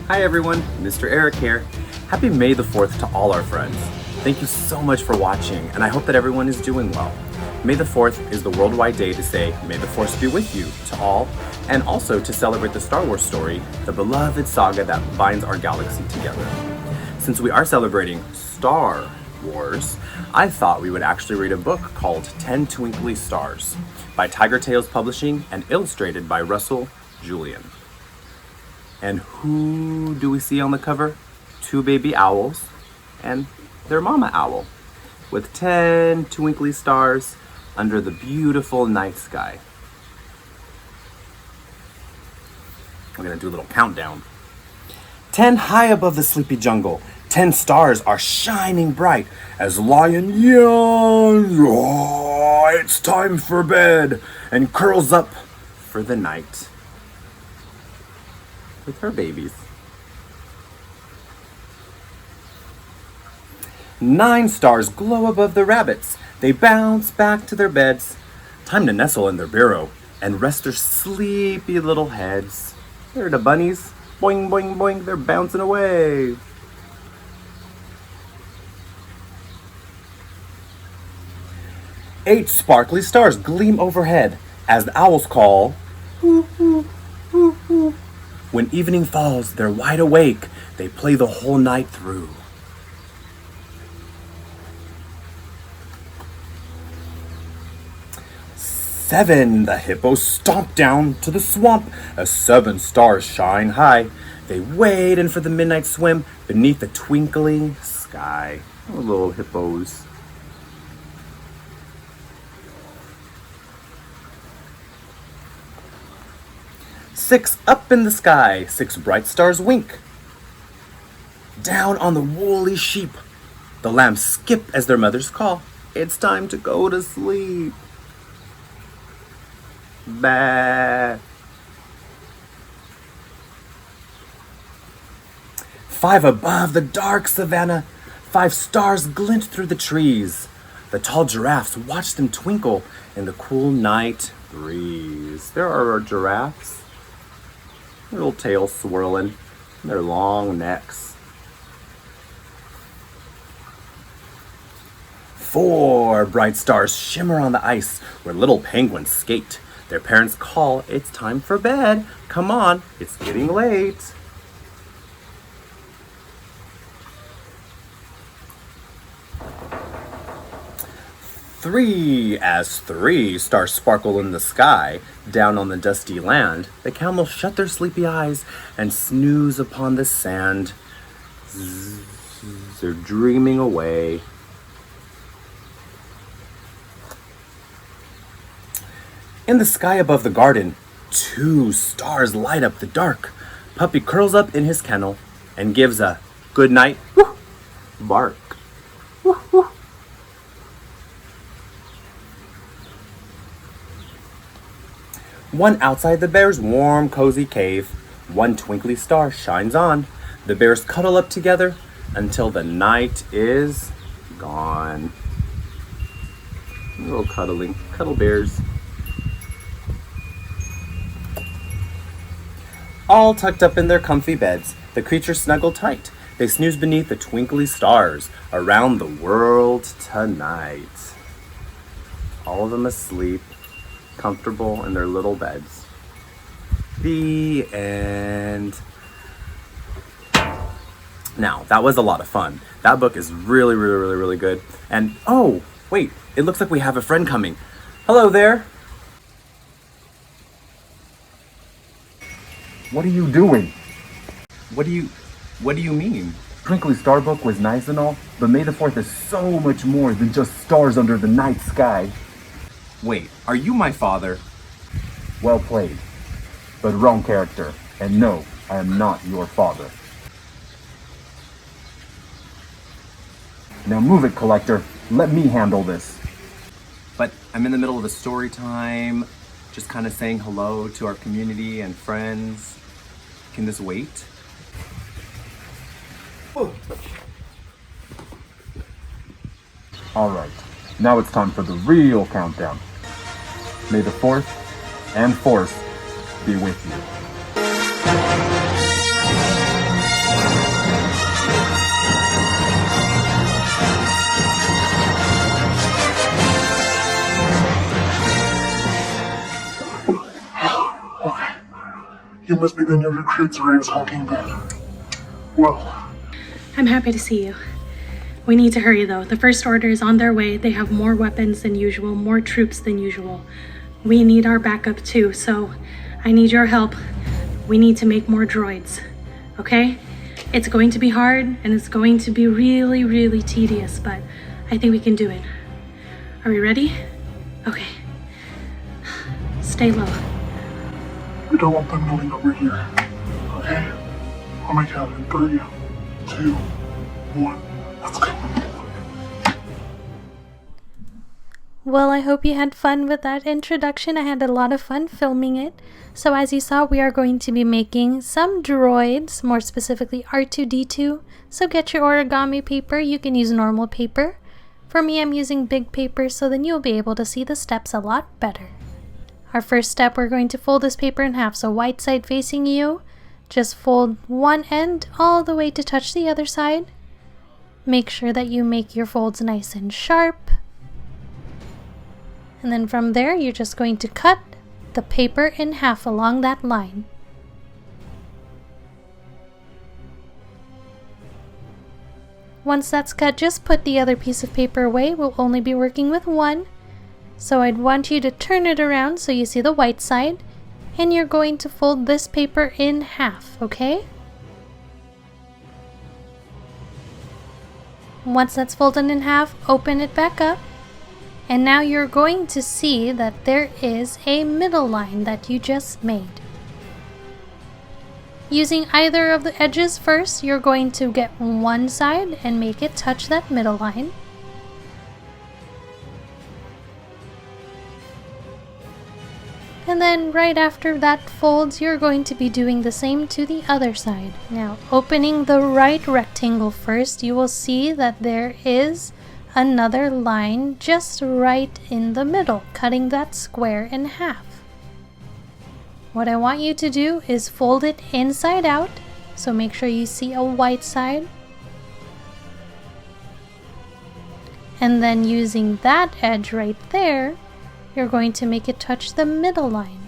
Hi everyone, Mr. Eric here. Happy May the 4th to all our friends. Thank you so much for watching, and I hope that everyone is doing well. May the 4th is the worldwide day to say, May the Force be with you to all, and also to celebrate the Star Wars story, the beloved saga that binds our galaxy together. Since we are celebrating Star Wars, I thought we would actually read a book called 10 Twinkly Stars by Tiger Tales Publishing and illustrated by Russell Julian. And who do we see on the cover? 2 baby owls and their mama owl with 10 twinkly stars under the beautiful night sky. We're gonna do a little countdown. 10 high above the sleepy jungle, 10 stars are shining bright as Lion yawns, oh, it's time for bed, and curls up for the night with her babies. 9 stars glow above the rabbits. They bounce back to their beds. Time to nestle in their burrow and rest their sleepy little heads. There are the bunnies. Boing, boing, boing. They're bouncing away. 8 sparkly stars gleam overhead as the owls call, hoo, hoo, hoo, hoo. When evening falls, they're wide awake. They play the whole night through. 7, the hippos stomp down to the swamp as 7 stars shine high. They wade in for the midnight swim beneath the twinkling sky. Oh, little hippos. 6 up in the sky, 6 bright stars wink. Down on the woolly sheep, the lambs skip as their mothers call. It's time to go to sleep. Bah. 5 above the dark savannah, 5 stars glint through the trees. The tall giraffes watch them twinkle in the cool night breeze. There are our giraffes. Their little tails swirling, their long necks. 4 bright stars shimmer on the ice where little penguins skate. Their parents call, it's time for bed. Come on, it's getting late. 3, as 3 stars sparkle in the sky, down on the dusty land, the camels shut their sleepy eyes and snooze upon the sand. Zzz, they're dreaming away. In the sky above the garden, 2 stars light up the dark. Puppy curls up in his kennel and gives a good night bark. Woo, woo. 1 outside the bear's warm, cozy cave, 1 twinkly star shines on. The bears cuddle up together until the night is gone. A little cuddling, cuddle bears. All tucked up in their comfy beds, the creatures snuggle tight. They snooze beneath the twinkly stars around the world tonight. All of them asleep, comfortable in their little beds. The end. Now, that was a lot of fun. That book is really, really, really, really good. And, oh, wait, it looks like we have a friend coming. Hello there. What are you doing? What do you mean? Twinkly Star book was nice and all, but May the 4th is so much more than just stars under the night sky. Wait, are you my father? Well played, but wrong character. And no, I am not your father. Now move it, Collector. Let me handle this. But I'm in the middle of a story time, just kind of saying hello to our community and friends. Can this wait? Alright, now it's time for the real countdown. May the 4th and Force be with you. You must be the new recruits Ray talking about. Well, I'm happy to see you. We need to hurry though. The First Order is on their way. They have more weapons than usual, more troops than usual. We need our backup too, so I need your help. We need to make more droids, okay? It's going to be hard and it's going to be really, really tedious, but I think we can do it. Are we ready? Okay. Stay low. we don't want them knowing that we're here. Okay? On my count in 3, 2, 1. Let's go. Well, I hope you had fun with that introduction. I had a lot of fun filming it. So as you saw, we are going to be making some droids, more specifically R2-D2. So get your origami paper. You can use normal paper. For me, I'm using big paper, so then you'll be able to see the steps a lot better. Our first step, we're going to fold this paper in half. So white side facing you, just fold one end all the way to touch the other side. Make sure that you make your folds nice and sharp. And then from there, you're just going to cut the paper in half along that line. Once that's cut, just put the other piece of paper away. We'll only be working with one. So I'd want you to turn it around so you see the white side. And you're going to fold this paper in half, okay? Once that's folded in half, open it back up. And now you're going to see that there is a middle line that you just made. Using either of the edges first, you're going to get one side and make it touch that middle line. And then right after that folds, you're going to be doing the same to the other side. Now, opening the right rectangle first, you will see that there is another line just right in the middle, cutting that square in half. What I want you to do is fold it inside out, so make sure you see a white side. And then using that edge right there, you're going to make it touch the middle line.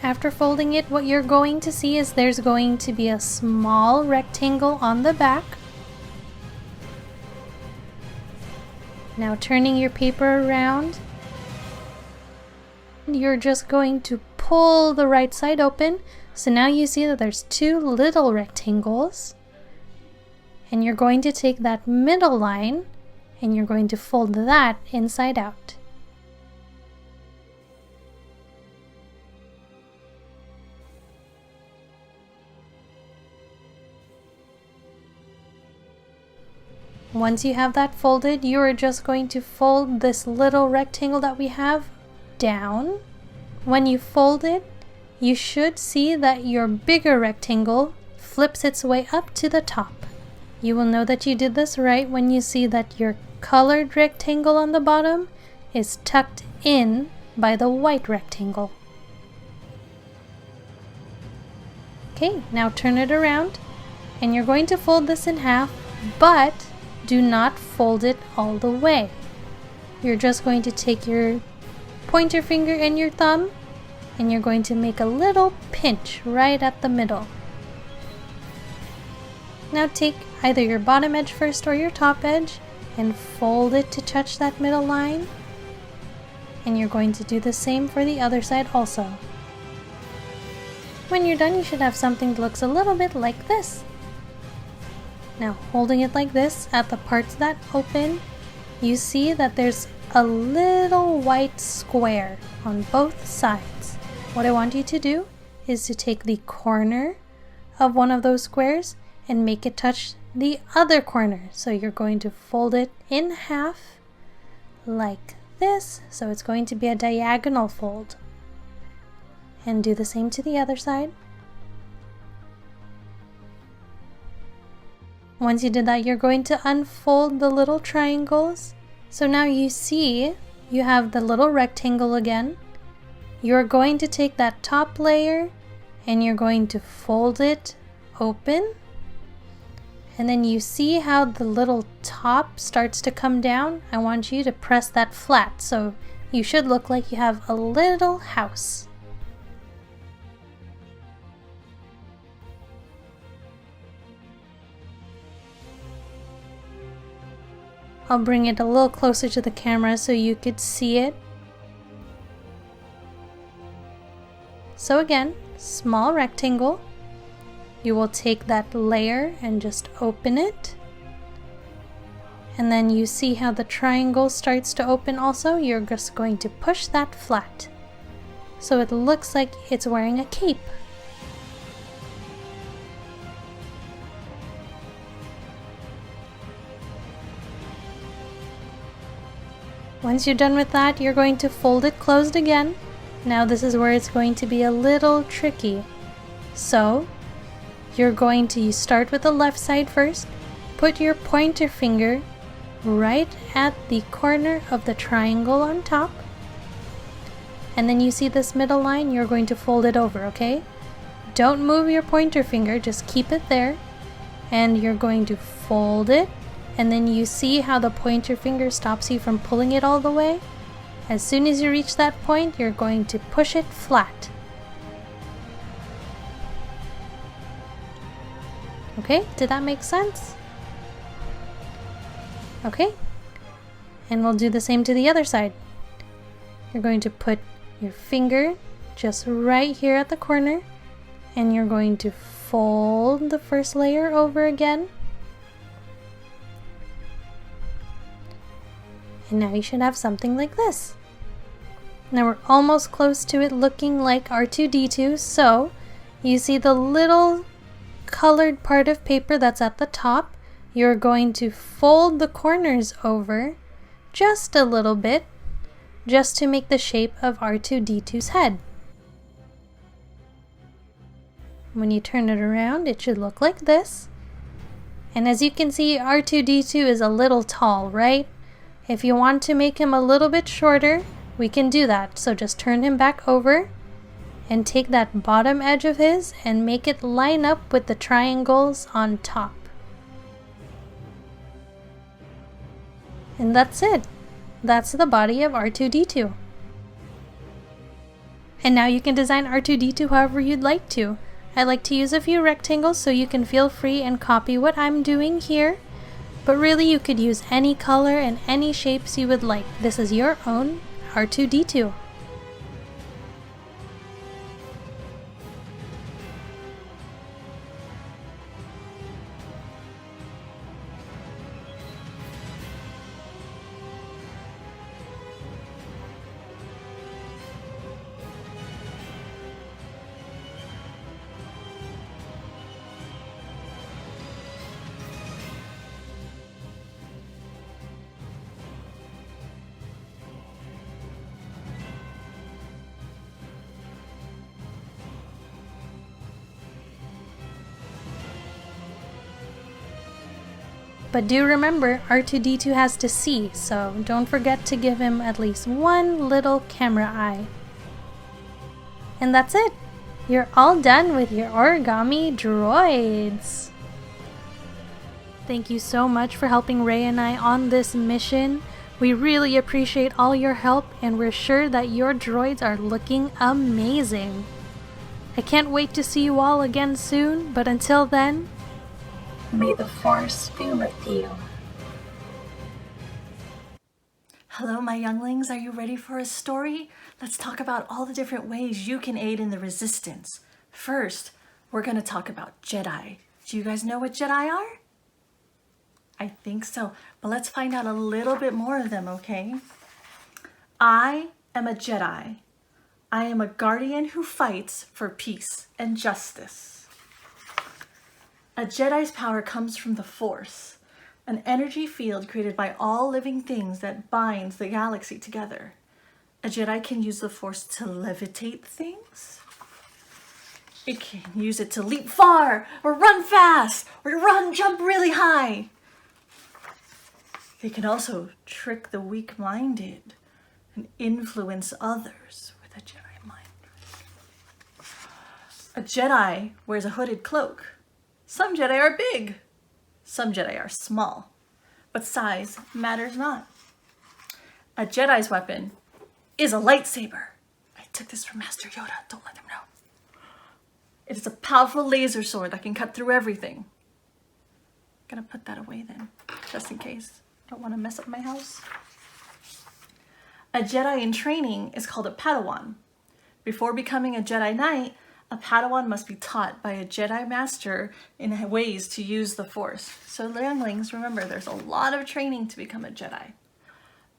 After folding it, what you're going to see is there's going to be a small rectangle on the back. Now turning your paper around, you're just going to pull the right side open. So now you see that there's two little rectangles. And you're going to take that middle line and you're going to fold that inside out. Once you have that folded, you are just going to fold this little rectangle that we have down. When you fold it, you should see that your bigger rectangle flips its way up to the top. You will know that you did this right when you see that your colored rectangle on the bottom is tucked in by the white rectangle. Okay, now turn it around and you're going to fold this in half, but do not fold it all the way. You're just going to take your pointer finger and your thumb and you're going to make a little pinch right at the middle. Now take either your bottom edge first or your top edge and fold it to touch that middle line. And you're going to do the same for the other side also. When you're done, you should have something that looks a little bit like this. Now holding it like this at the parts that open, you see that there's a little white square on both sides. What I want you to do is to take the corner of one of those squares and make it touch the other corner. So you're going to fold it in half like this. So it's going to be a diagonal fold. And do the same to the other side. Once you did that, you're going to unfold the little triangles. So now you see you have the little rectangle again. You're going to take that top layer and you're going to fold it open. And then you see how the little top starts to come down? I want you to press that flat, so you should look like you have a little house. I'll bring it a little closer to the camera so you could see it. So again, small rectangle. You will take that layer and just open it. And then you see how the triangle starts to open also? You're just going to push that flat. So it looks like it's wearing a cape. Once you're done with that, you're going to fold it closed again. Now this is where it's going to be a little tricky. So you're going to start with the left side first. Put your pointer finger right at the corner of the triangle on top. And then you see this middle line, you're going to fold it over, okay? Don't move your pointer finger, just keep it there. And you're going to fold it. And then you see how the pointer finger stops you from pulling it all the way? As soon as you reach that point, you're going to push it flat. Okay, did that make sense? Okay, and we'll do the same to the other side. You're going to put your finger just right here at the corner, and you're going to fold the first layer over again. And now you should have something like this. Now we're almost close to it looking like R2-D2, so you see the little colored part of paper that's at the top. You're going to fold the corners over just a little bit, just to make the shape of R2-D2's head. When you turn it around, it should look like this. And as you can see, R2-D2 is a little tall, right? If you want to make him a little bit shorter, we can do that. So just turn him back over and take that bottom edge of his and make it line up with the triangles on top. And that's it. That's the body of R2-D2. And now you can design R2-D2 however you'd like to. I like to use a few rectangles so you can feel free and copy what I'm doing here. But really you could use any color and any shapes you would like. This is your own R2-D2. But do remember, R2-D2 has to see, so don't forget to give him at least one little camera eye. And that's it! You're all done with your origami droids! Thank you so much for helping Ray and I on this mission. We really appreciate all your help, and we're sure that your droids are looking amazing. I can't wait to see you all again soon, but until then, may the Force be with you. Hello, my younglings. Are you ready for a story? Let's talk about all the different ways you can aid in the resistance. First, we're going to talk about Jedi. Do you guys know what Jedi are? I think so, but let's find out a little bit more of them, okay? I am a Jedi. I am a guardian who fights for peace and justice. A Jedi's power comes from the Force, an energy field created by all living things that binds the galaxy together. A Jedi can use the Force to levitate things. It can use it to leap far, or run fast, or jump really high. They can also trick the weak-minded and influence others with a Jedi mind. A Jedi wears a hooded cloak. Some Jedi are big. Some Jedi are small. But size matters not. A Jedi's weapon is a lightsaber. I took this from Master Yoda. Don't let him know. It is a powerful laser sword that can cut through everything. Gonna put that away then, just in case. Don't want to mess up my house. A Jedi in training is called a Padawan. Before becoming a Jedi Knight, a Padawan must be taught by a Jedi Master in ways to use the Force. So younglings, remember, there's a lot of training to become a Jedi.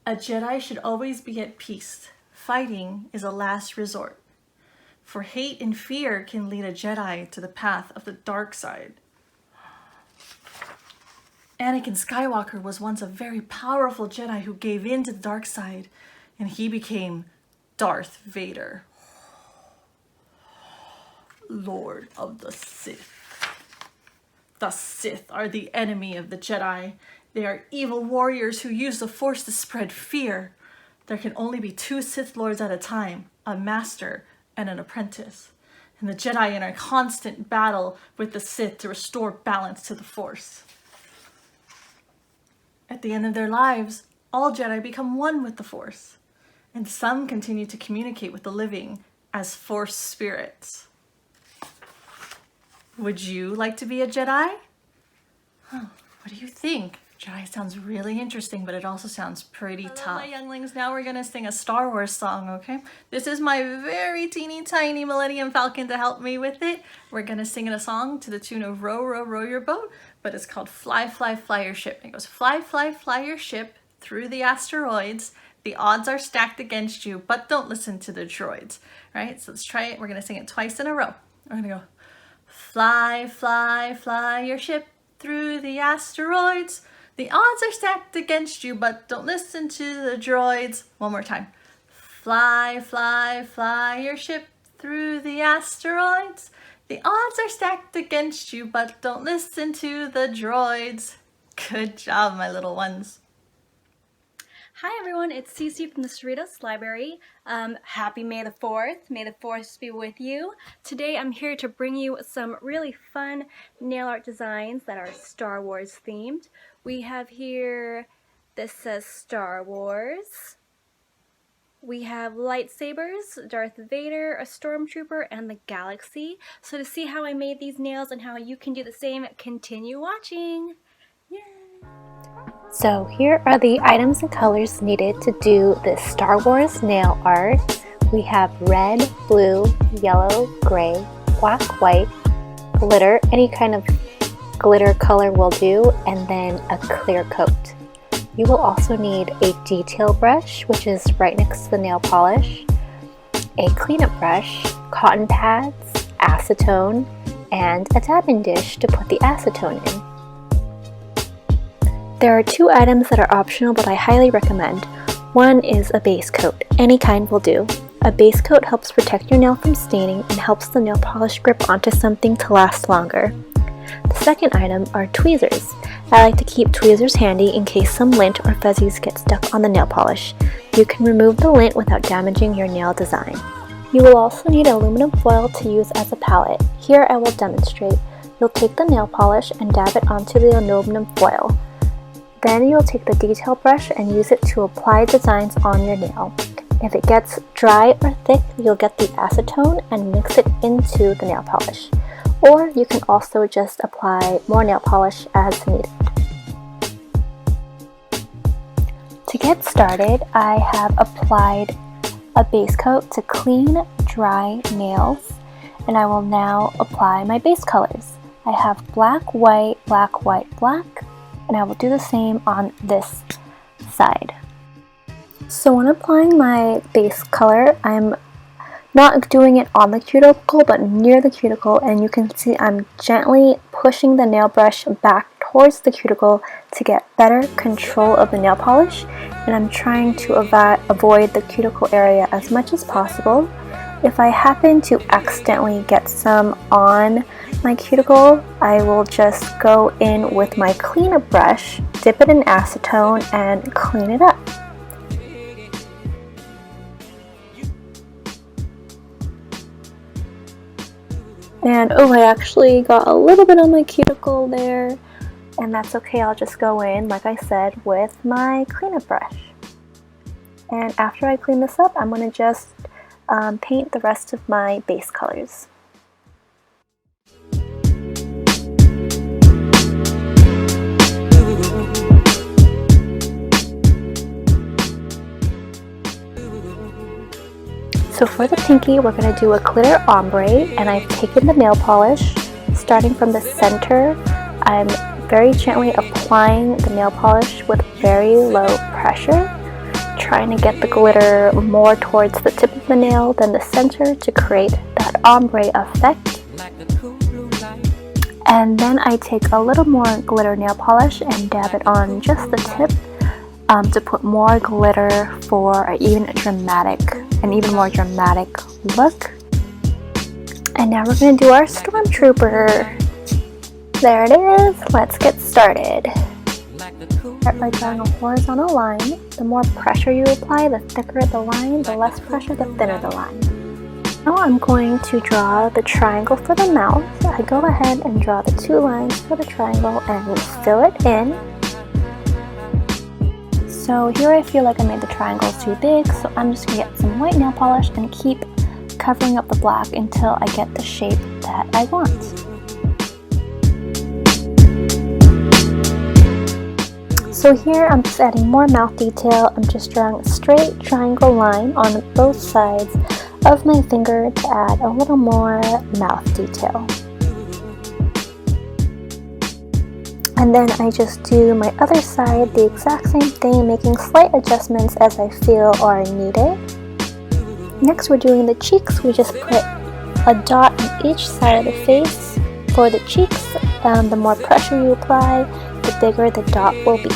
A Jedi should always be at peace. Fighting is a last resort. For hate and fear can lead a Jedi to the path of the dark side. Anakin Skywalker was once a very powerful Jedi who gave in to the dark side, and he became Darth Vader, Lord of the Sith. The Sith are the enemy of the Jedi. They are evil warriors who use the Force to spread fear. There can only be 2 Sith Lords at a time, a master and an apprentice. And the Jedi are in a constant battle with the Sith to restore balance to the Force. At the end of their lives, all Jedi become one with the Force, and some continue to communicate with the living as Force spirits. Would you like to be a Jedi? What do you think? Jedi sounds really interesting, but it also sounds pretty tough. Hello, my younglings. Now we're gonna sing a Star Wars song, okay? This is my very teeny tiny Millennium Falcon to help me with it. We're gonna sing a song to the tune of Row, Row, Row Your Boat, but it's called Fly, Fly, Fly Your Ship. It goes, fly, fly, fly your ship through the asteroids. The odds are stacked against you, but don't listen to the droids, right? So let's try it. We're gonna sing it twice in a row. We're gonna go, fly, fly, fly your ship through the asteroids. The odds are stacked against you, but don't listen to the droids. One more time. Fly, fly, fly your ship through the asteroids. The odds are stacked against you, but don't listen to the droids. Good job, my little ones. Hi everyone, it's Cece from the Cerritos Library. Happy May the 4th. May the 4th be with you. Today I'm here to bring you some really fun nail art designs that are Star Wars themed. We have here, this says Star Wars. We have lightsabers, Darth Vader, a stormtrooper, and the galaxy. So to see how I made these nails and how you can do the same, continue watching. Yay! So here are the items and colors needed to do this Star Wars nail art. We have red, blue, yellow, gray, black, white, glitter, any kind of glitter color will do, and then a clear coat. You will also need a detail brush, which is right next to the nail polish, a cleanup brush, cotton pads, acetone, and a dabbing dish to put the acetone in. There are 2 items that are optional, but I highly recommend. One is a base coat. Any kind will do. A base coat helps protect your nail from staining and helps the nail polish grip onto something to last longer. The second item are tweezers. I like to keep tweezers handy in case some lint or fuzzies get stuck on the nail polish. You can remove the lint without damaging your nail design. You will also need aluminum foil to use as a palette. Here I will demonstrate. You'll take the nail polish and dab it onto the aluminum foil. Then you'll take the detail brush and use it to apply designs on your nail. If it gets dry or thick, you'll get the acetone and mix it into the nail polish. Or you can also just apply more nail polish as needed. To get started, I have applied a base coat to clean, dry nails, and I will now apply my base colors. I have black, white, black, white, black, and I will do the same on this side. So when applying my base color, I'm not doing it on the cuticle, but near the cuticle, and you can see I'm gently pushing the nail brush back towards the cuticle to get better control of the nail polish, and I'm trying to avoid the cuticle area as much as possible. If I happen to accidentally get some on my cuticle, I will just go in with my cleanup brush, dip it in acetone, and clean it up. And oh, I actually got a little bit on my cuticle there, and that's okay. I'll just go in, like I said, with my cleanup brush. And after I clean this up, I'm going to just paint the rest of my base colors. So for the pinky, we're going to do a glitter ombre, and I've taken the nail polish, starting from the center. I'm very gently applying the nail polish with very low pressure, trying to get the glitter more towards the tip of the nail than the center to create that ombre effect. And then I take a little more glitter nail polish and dab it on just the tip to put more glitter for an even more dramatic look. And now we're going to do our stormtrooper. There it is. Let's get started. Start by drawing a horizontal line. The more pressure you apply, the thicker the line. The less pressure, the thinner the line. Now I'm going to draw the triangle for the mouth. I go ahead and draw the 2 lines for the triangle and fill it in. So here I feel like I made the triangle too big, so I'm just going to get some white nail polish and keep covering up the black until I get the shape that I want. So here I'm just adding more mouth detail. I'm just drawing a straight triangle line on both sides of my finger to add a little more mouth detail. And then I just do my other side the exact same thing, making slight adjustments as I feel are needed. Next we're doing the cheeks. We just put a dot on each side of the face. For the cheeks, the more pressure you apply, the bigger the dot will be.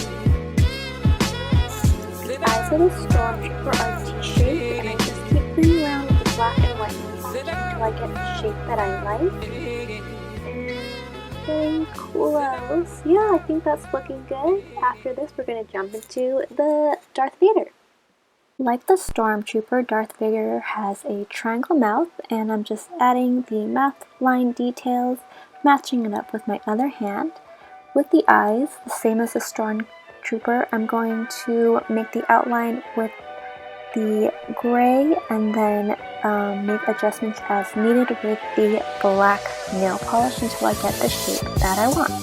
The eyes of the stormtrooper are T-shaped, and I just keep playing around with the black and white until I get the shape that I like. Very close. Yeah, I think that's looking good. After this, we're going to jump into the Darth Vader. Like the Stormtrooper, Darth Vader has a triangle mouth, and I'm just adding the mouth line details, matching it up with my other hand. With the eyes, the same as the Stormtrooper, I'm going to make the outline with the gray and then make adjustments as needed with the black nail polish until I get the shape that I want.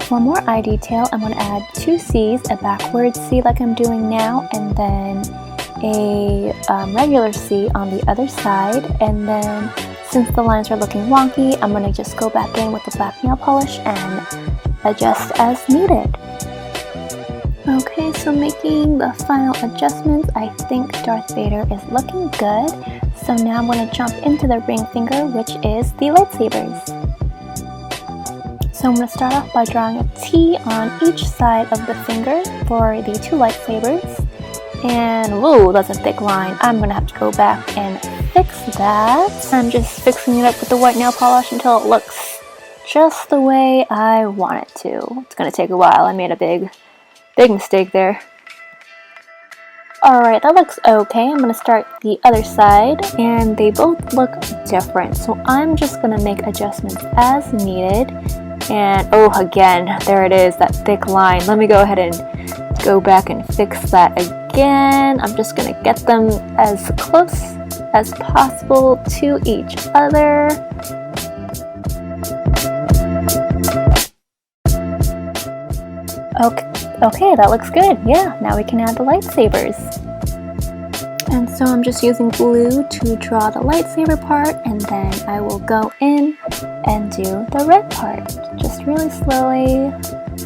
For more eye detail, I'm going to add 2 C's, a backwards C like I'm doing now, and then a regular C on the other side. And then since the lines are looking wonky, I'm going to just go back in with the black nail polish and adjust as needed. Okay, so making the final adjustments, I think Darth Vader is looking good. So now I'm going to jump into the ring finger, which is the lightsabers. So I'm going to start off by drawing a T on each side of the finger for the 2 lightsabers. And whoa, that's a thick line. I'm going to have to go back and fix that. I'm just fixing it up with the white nail polish until it looks just the way I want it to. It's going to take a while. I made a big mistake there. Alright, that looks okay. I'm going to start the other side, and they both look different. So I'm just going to make adjustments as needed. And oh, again, there it is, that thick line. Let me go ahead and go back and fix that again. I'm just going to get them as close as possible to each other. Okay, that looks good. Yeah, now we can add the lightsabers. And so I'm just using glue to draw the lightsaber part, and then I will go in and do the red part. Just really slowly,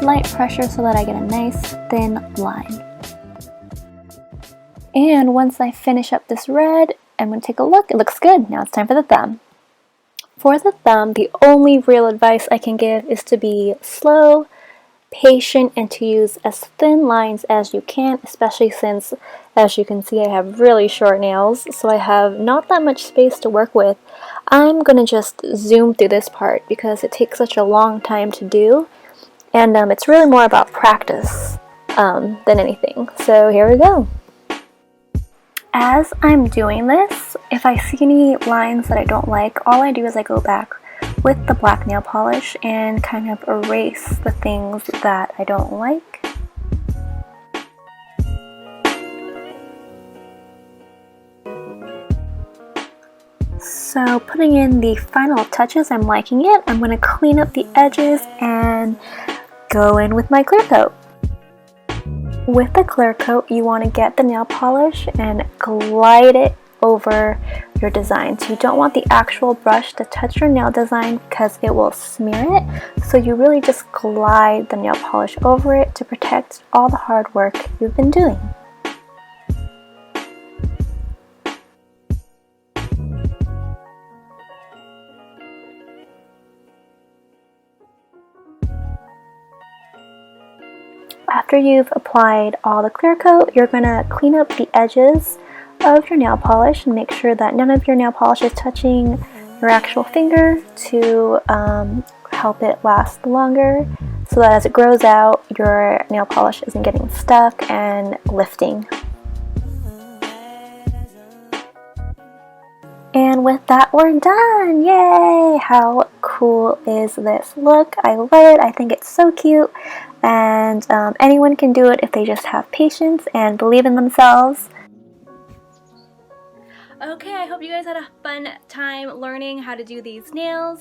light pressure so that I get a nice thin line. And once I finish up this red, I'm going to take a look. It looks good. Now it's time for the thumb. For the thumb, the only real advice I can give is to be slow, patient, and to use as thin lines as you can, especially since, as you can see, I have really short nails, so I have not that much space to work with. I'm going to just zoom through this part because it takes such a long time to do, and it's really more about practice than anything. So here we go. As I'm doing this, if I see any lines that I don't like, all I do is I go back with the black nail polish and kind of erase the things that I don't like. So putting in the final touches, I'm liking it. I'm going to clean up the edges and go in with my clear coat. With the clear coat, you want to get the nail polish and glide it over your design. So you don't want the actual brush to touch your nail design because it will smear it. So you really just glide the nail polish over it to protect all the hard work you've been doing. After you've applied all the clear coat, you're going to clean up the edges of your nail polish and make sure that none of your nail polish is touching your actual finger to help it last longer, so that as it grows out, your nail polish isn't getting stuck and lifting. And with that, we're done! Yay! How cool is this? Look, I love it. I think it's so cute. And anyone can do it if they just have patience and believe in themselves. Okay, I hope you guys had a fun time learning how to do these nails.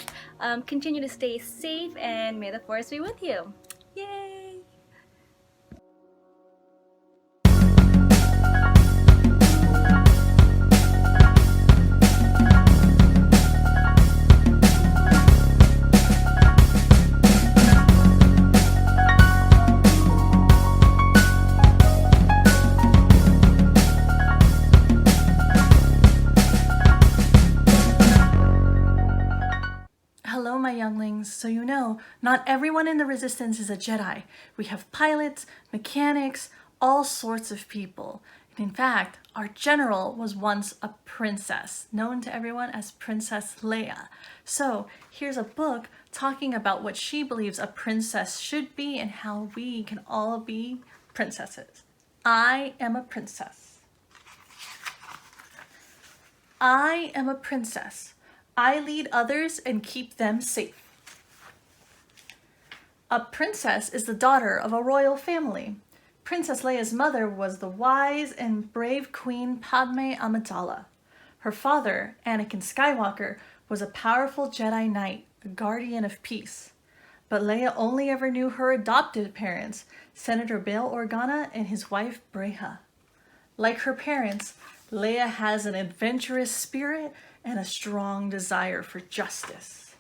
Continue to stay safe and may the force be with you. Yay! Hello, my younglings. So you know, not everyone in the Resistance is a Jedi. We have pilots, mechanics, all sorts of people. And in fact, our general was once a princess, known to everyone as Princess Leia. So here's a book talking about what she believes a princess should be and how we can all be princesses. I am a princess. I am a princess. I lead others and keep them safe. A princess is the daughter of a royal family. Princess Leia's mother was the wise and brave Queen Padme Amidala. Her father, Anakin Skywalker, was a powerful Jedi Knight, a guardian of peace. But Leia only ever knew her adopted parents, Senator Bail Organa and his wife Breha. Like her parents, Leia has an adventurous spirit and a strong desire for justice.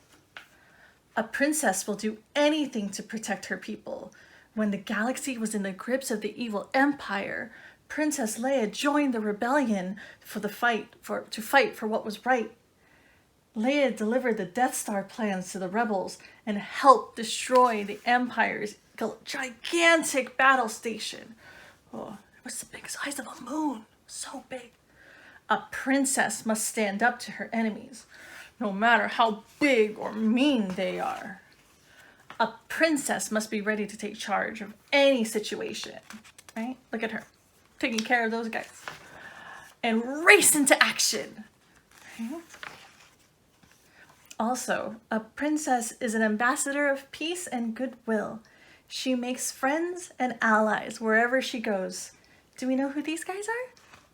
A princess will do anything to protect her people. When the galaxy was in the grips of the evil empire, Princess Leia joined the rebellion to fight for what was right. Leia delivered the Death Star plans to the rebels and helped destroy the Empire's gigantic battle station. Oh, it was the big size of a moon, so big. A princess must stand up to her enemies, no matter how big or mean they are. A princess must be ready to take charge of any situation, right? Look at her, taking care of those guys. And race into action. Okay? Also, a princess is an ambassador of peace and goodwill. She makes friends and allies wherever she goes. Do we know who these guys are?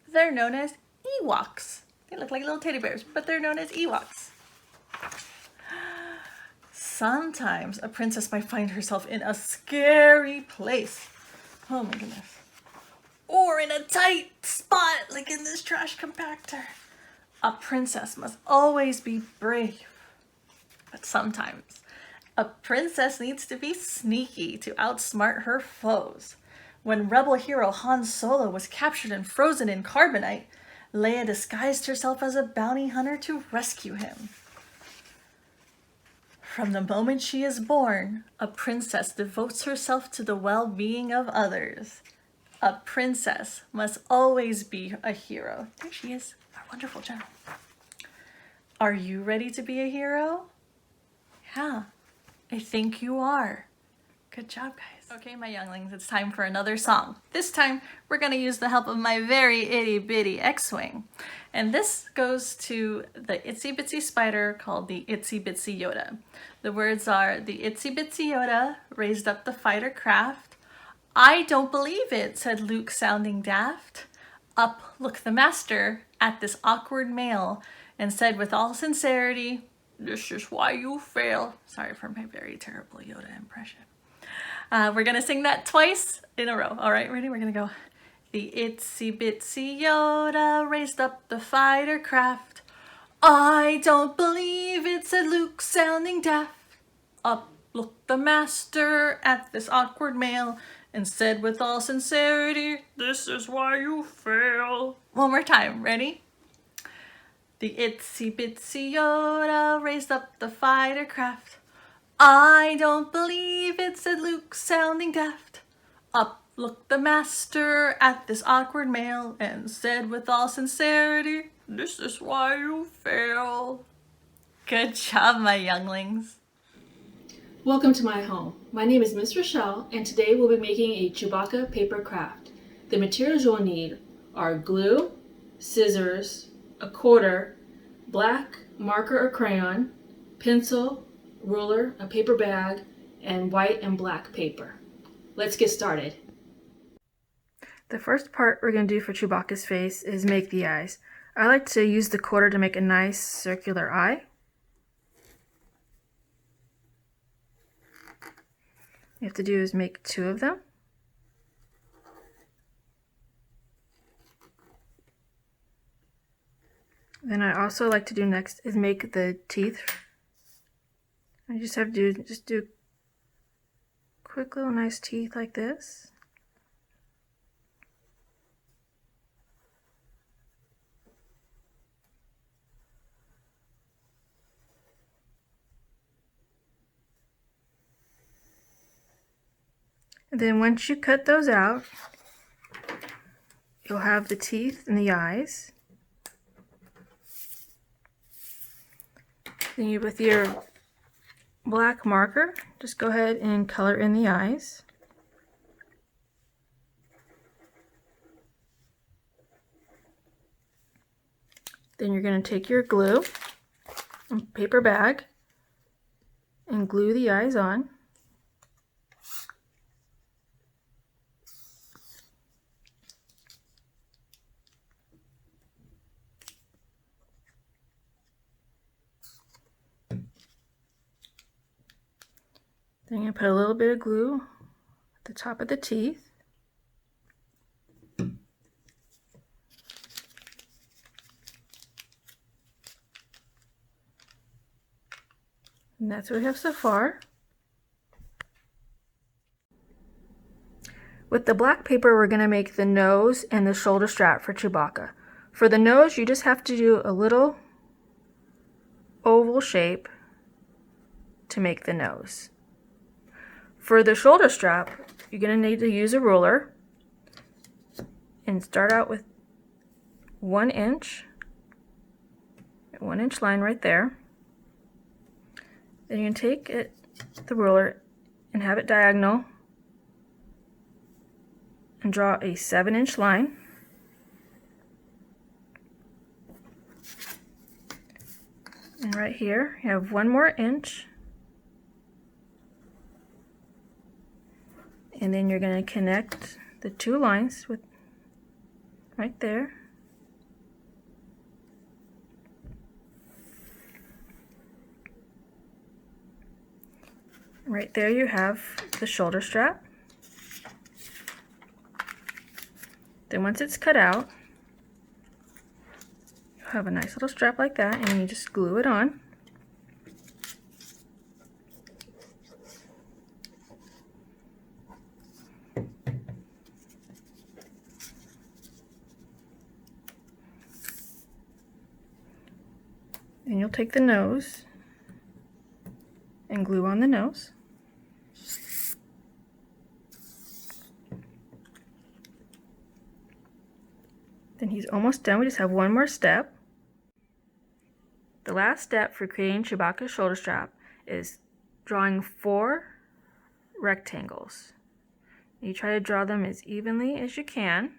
They're known as Ewoks. They look like little teddy bears, but they're known as Ewoks. Sometimes a princess might find herself in a scary place. Oh my goodness. Or in a tight spot, like in this trash compactor. A princess must always be brave. But sometimes, a princess needs to be sneaky to outsmart her foes. When rebel hero Han Solo was captured and frozen in carbonite, Leia disguised herself as a bounty hunter to rescue him. From the moment she is born, a princess devotes herself to the well-being of others. A princess must always be a hero. There she is, our wonderful general. Are you ready to be a hero? Yeah, I think you are. Good job, guys. Okay, my younglings, it's time for another song. This time, we're gonna use the help of my very itty bitty X-Wing. And this goes to the itsy bitsy spider called the Itsy Bitsy Yoda. The words are, the Itsy Bitsy Yoda raised up the fighter craft. I don't believe it, said Luke, sounding daft. Up looked the master at this awkward male and said with all sincerity, this is why you fail. Sorry for my very terrible Yoda impression. We're gonna sing that twice in a row. All right, ready? We're gonna go. The Itsy Bitsy Yoda raised up the fighter craft. I don't believe it, said Luke, sounding daft. Up looked the master at this awkward male and said with all sincerity, this is why you fail. One more time, ready? The Itsy Bitsy Yoda raised up the fighter craft. I don't believe it, said Luke, sounding daft. Up looked the master at this awkward male and said with all sincerity, this is why you fail. Good job, my younglings. Welcome to my home. My name is Miss Rochelle, and today we'll be making a Chewbacca paper craft. The materials you'll need are glue, scissors, a quarter, black marker or crayon, pencil, ruler, a paper bag, and white and black paper. Let's get started. The first part we're going to do for Chewbacca's face is make the eyes. I like to use the quarter to make a nice circular eye. What you have to do is make 2 of them. Then I also like to do next is make the teeth. I just have to do quick little nice teeth like this. And then once you cut those out, you'll have the teeth and the eyes. Then you, with your black marker, just go ahead and color in the eyes. Then you're going to take your glue and paper bag and glue the eyes on. Then you're going to put a little bit of glue at the top of the teeth. And that's what we have so far. With the black paper, we're going to make the nose and the shoulder strap for Chewbacca. For the nose, you just have to do a little oval shape to make the nose. For the shoulder strap, you're going to need to use a ruler and start out with 1 inch, a 1 inch line right there. Then you can take the ruler and have it diagonal and draw a 7-inch line. And right here, you have 1 more inch. And then you're going to connect the 2 lines with right there. Right there you have the shoulder strap. Then once it's cut out, you'll have a nice little strap like that, and you just glue it on. And you'll take the nose and glue on the nose. Then he's almost done. We just have 1 more step. The last step for creating Chewbacca's shoulder strap is drawing 4 rectangles. You try to draw them as evenly as you can.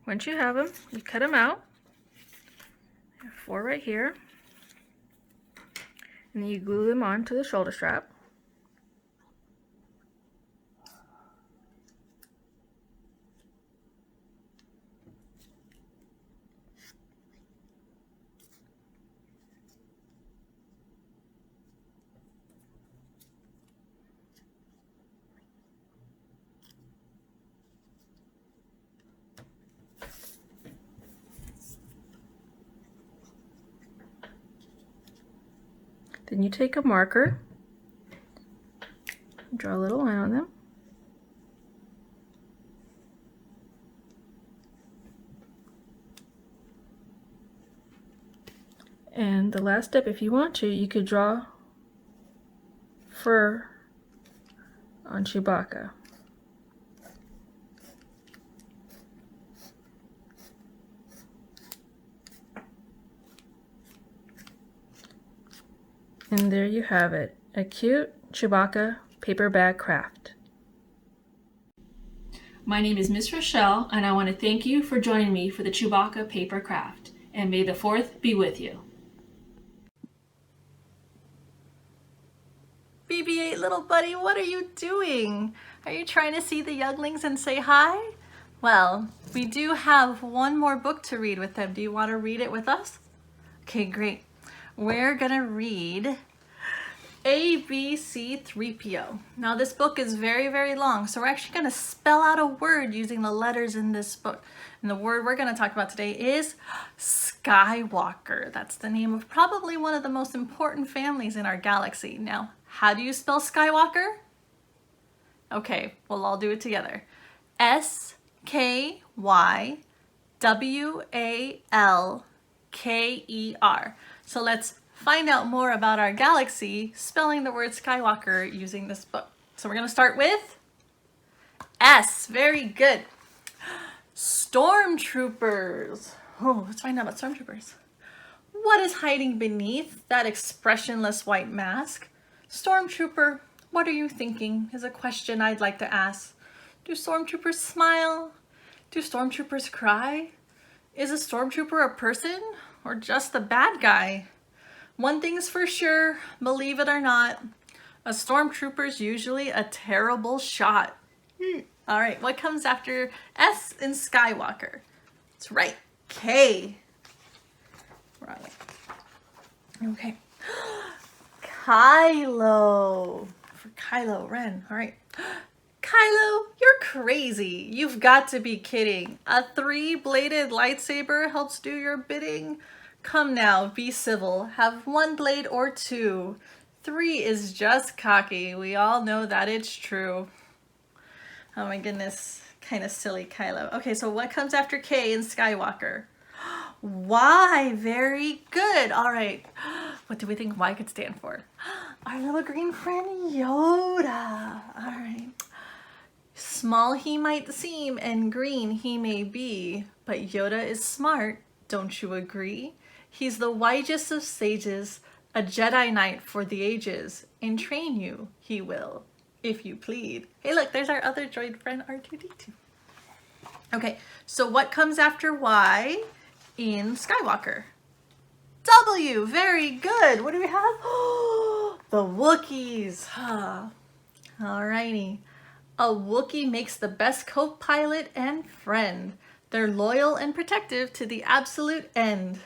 Once you have them, you cut them out. There are 4 right here. And then you glue them onto the shoulder strap. Then you take a marker, draw a little line on them. And the last step, if you want to, you could draw fur on Chewbacca. And there you have it, a cute Chewbacca paper bag craft. My name is Miss Rochelle, and I want to thank you for joining me for the Chewbacca paper craft. And may the 4th be with you. BB-8 little buddy, what are you doing? Are you trying to see the younglings and say hi? Well, we do have one more book to read with them. Do you want to read it with us? Okay, great. We're gonna read ABC3PO. Now this book is very, very long, so we're actually gonna spell out a word using the letters in this book. And the word we're gonna talk about today is Skywalker. That's the name of probably one of the most important families in our galaxy. Now, how do you spell Skywalker? Okay, we'll all do it together. SKYWALKER. So let's find out more about our galaxy spelling the word Skywalker using this book. So we're going to start with S. Very good. Stormtroopers. Oh, let's find out about stormtroopers. What is hiding beneath that expressionless white mask? Stormtrooper, what are you thinking is a question I'd like to ask. Do stormtroopers smile? Do stormtroopers cry? Is a stormtrooper a person or just the bad guy? One thing's for sure, believe it or not, a stormtrooper's usually a terrible shot. All right, what comes after S in Skywalker? That's right, K. Wrong way. Okay. Kylo. For Kylo Ren. All right. Kylo, you're crazy. You've got to be kidding. A 3-bladed lightsaber helps do your bidding? Come now, be civil. Have 1 blade or 2. 3 is just cocky. We all know that it's true. Oh my goodness. Kind of silly, Kylo. Okay, so what comes after K in Skywalker? Y. Very good. All right. What do we think Y could stand for? Our little green friend Yoda. All right. Small he might seem and green he may be, but Yoda is smart, don't you agree? He's the wisest of sages, a Jedi Knight for the ages, and train you he will, if you plead. Hey look, there's our other droid friend R2-D2. Okay, so what comes after Y in Skywalker? W, very good. What do we have? The Wookiees. Alrighty. A Wookiee makes the best co-pilot and friend. They're loyal and protective to the absolute end.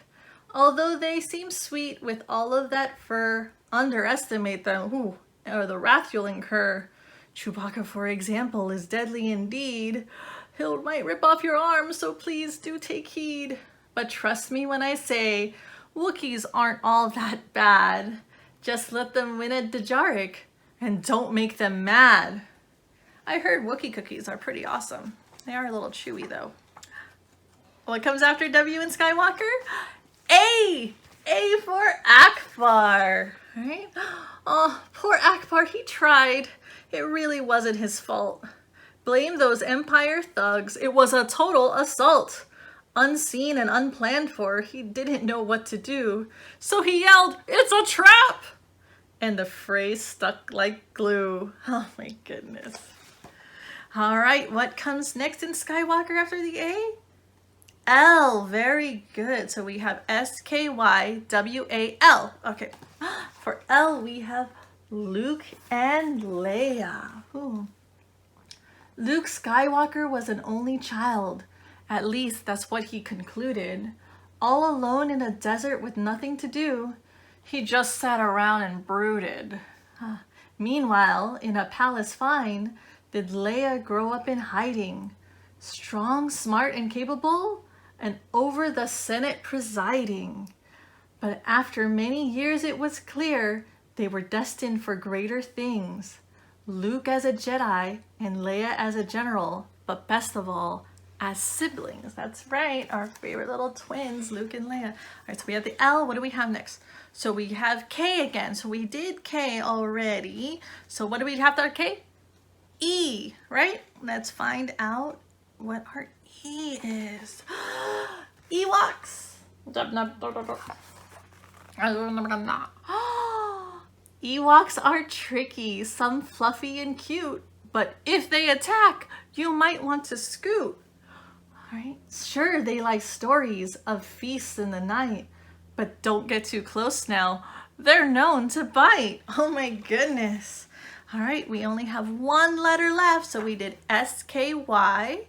Although they seem sweet with all of that fur, underestimate them, or the wrath you'll incur. Chewbacca, for example, is deadly indeed. He might rip off your arm, so please do take heed. But trust me when I say, Wookiees aren't all that bad. Just let them win at Djarik, and don't make them mad. I heard Wookiee cookies are pretty awesome. They are a little chewy though. What comes after W in Skywalker? A! A for Akbar. All right? Oh, poor Akbar, he tried. It really wasn't his fault. Blame those Empire thugs. It was a total assault. Unseen and unplanned for, he didn't know what to do. So he yelled, "It's a trap!" And the phrase stuck like glue. Oh my goodness. All right, what comes next in Skywalker after the A? L, very good. So we have S-K-Y-W-A-L. Okay, for L we have Luke and Leia. Ooh. Luke Skywalker was an only child. At least that's what he concluded. All alone in a desert with nothing to do, he just sat around and brooded. Meanwhile, in a palace fine, did Leia grow up in hiding. Strong, smart, and capable, and over the Senate presiding. But after many years it was clear they were destined for greater things. Luke as a Jedi and Leia as a general, but best of all, as siblings. That's right, our favorite little twins, Luke and Leia. All right, so we have the L. What do we have next? So we have K again. So we did K already. So what do we have for K? E, right? Let's find out what our E is. Ewoks. Ewoks are tricky, some fluffy and cute, but if they attack, you might want to scoot. All right, sure, they like stories of feasts in the night, but don't get too close now. They're known to bite. Oh my goodness. All right, we only have one letter left, so we did S-K-Y-W-A-L-K-E-R.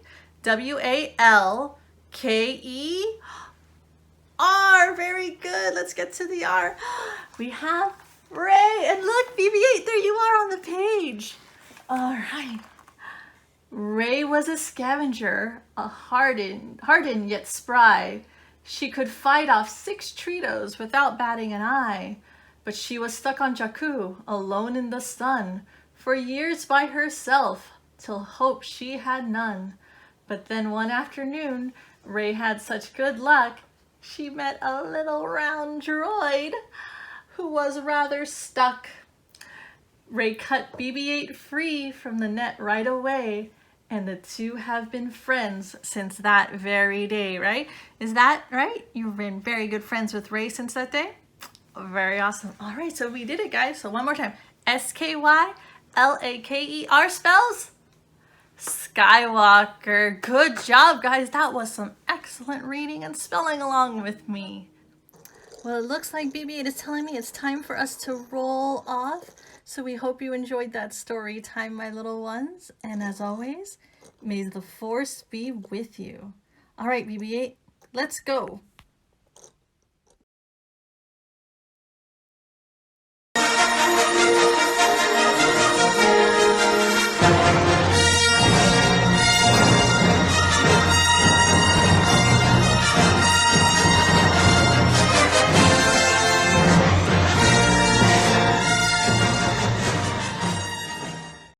Very good. Let's get to the R. We have Rey, and look, BB-8, there you are on the page. All right. Rey was a scavenger, a hardened yet spry. She could fight off 6 Cerritos without batting an eye. But she was stuck on Jakku, alone in the sun, for years by herself, till hope she had none. But then one afternoon, Rey had such good luck, she met a little round droid who was rather stuck. Rey cut BB-8 free from the net right away, and the two have been friends since that very day, right? Is that right? You've been very good friends with Rey since that day? Very awesome. All right, so we did it, guys. So one more time. S-K-Y-L-A-K-E-R spells Skywalker. Good job, guys. That was some excellent reading and spelling along with me. Well, it looks like BB-8 is telling me it's time for us to roll off. So we hope you enjoyed that story time, my little ones. And as always, may the Force be with you. All right, BB-8, let's go.